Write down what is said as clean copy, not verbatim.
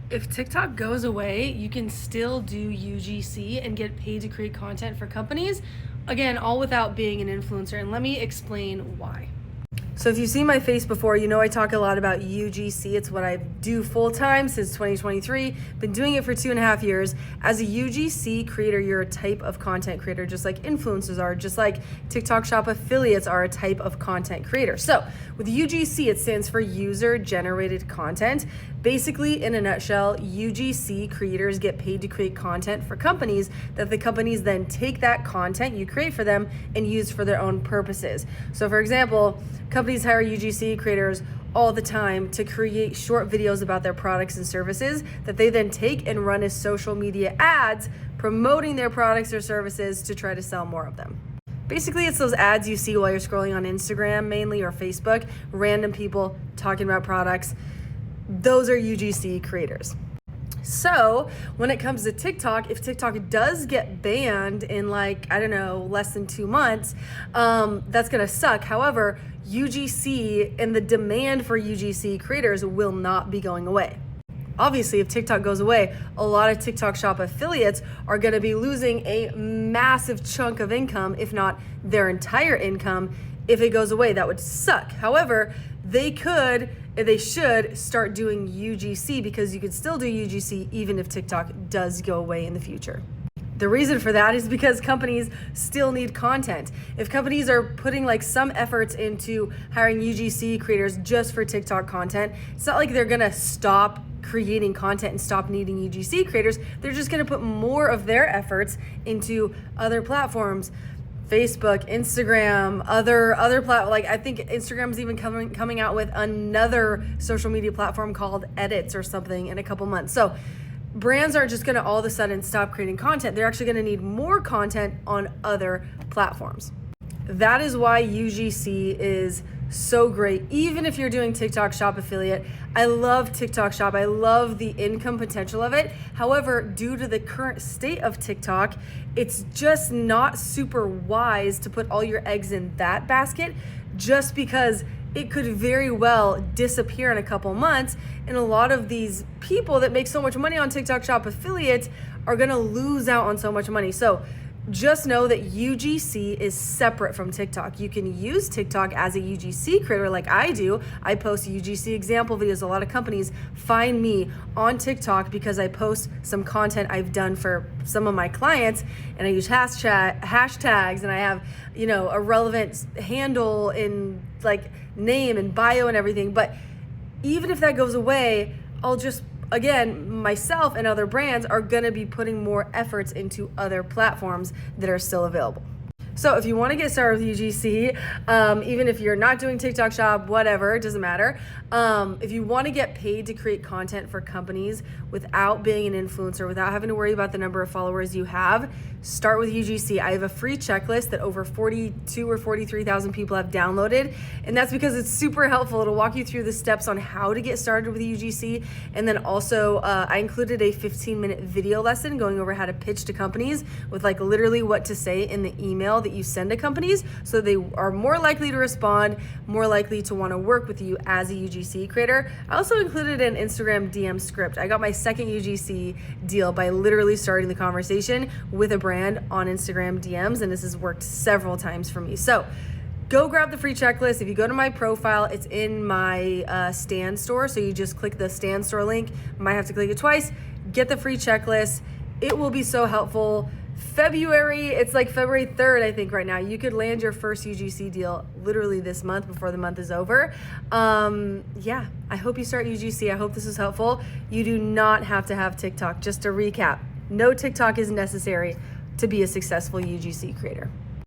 If TikTok goes away, you can still do UGC and get paid to create content for companies. Again, all without being an influencer. And let me explain why. So if you've seen my face before, you know I talk a lot about UGC. It's what I do full time since 2023. Been doing it for 2.5 years. As a UGC creator, you're a type of content creator, just like influencers are, just like TikTok Shop affiliates are a type of content creator. So with UGC, it stands for user generated content. Basically, in a nutshell, UGC creators get paid to create content for companies that the companies then take that content you create for them and use for their own purposes. So for example, companies hire UGC creators all the time to create short videos about their products and services that they then take and run as social media ads promoting their products or services to try to sell more of them. Basically, it's those ads you see while you're scrolling on Instagram mainly or Facebook, random people talking about products. Those are UGC creators. So when it comes to TikTok, if TikTok does get banned in less than 2 months, that's gonna suck. However, UGC and the demand for UGC creators will not be going away. Obviously, if TikTok goes away, a lot of TikTok Shop affiliates are gonna be losing a massive chunk of income, if not their entire income. If it goes away, that would suck. However, they should start doing UGC because you could still do UGC even if TikTok does go away in the future. The reason for that is because companies still need content. If companies are putting some efforts into hiring UGC creators just for TikTok content, it's not like they're gonna stop creating content and stop needing UGC creators. They're just gonna put more of their efforts into other platforms. Facebook, Instagram, other platforms. I think Instagram's even coming out with another social media platform called Edits or something in a couple months. So brands aren't just gonna all of a sudden stop creating content. They're actually gonna need more content on other platforms. That is why UGC is so great. Even if you're doing TikTok Shop affiliate, I love TikTok Shop. I love the income potential of it. However, due to the current state of TikTok, it's just not super wise to put all your eggs in that basket just because it could very well disappear in a couple months. And a lot of these people that make so much money on TikTok Shop affiliates are gonna lose out on so much money. So just know that UGC is separate from TikTok. You can use TikTok as a UGC creator like I do. I post UGC example videos. A lot of companies find me on TikTok because I post some content I've done for some of my clients, and I use hashtags, and I have, a relevant handle in name and bio and everything. But even if that goes away, again, myself and other brands are gonna be putting more efforts into other platforms that are still available. So if you wanna get started with UGC, even if you're not doing TikTok Shop, whatever, it doesn't matter. If you wanna get paid to create content for companies without being an influencer, without having to worry about the number of followers you have, start with UGC. I have a free checklist that over 42 or 43,000 people have downloaded. And that's because it's super helpful. It'll walk you through the steps on how to get started with UGC. And then also I included a 15-minute video lesson going over how to pitch to companies with literally what to say in the email that you send to companies, so they are more likely to respond, more likely to want to work with you as a UGC creator. I also included an Instagram DM script. I got my second UGC deal by literally starting the conversation with a brand on Instagram DMs, and this has worked several times for me. So go grab the free checklist. If you go to my profile, it's in my Stan store. So you just click the Stan store link. Might have to click it twice. Get the free checklist. It will be so helpful. It's February 3rd, I think right now. You could land your first UGC deal literally this month before the month is over. I hope you start UGC. I hope this is helpful. You do not have to have TikTok. Just to recap, no TikTok is necessary to be a successful UGC creator.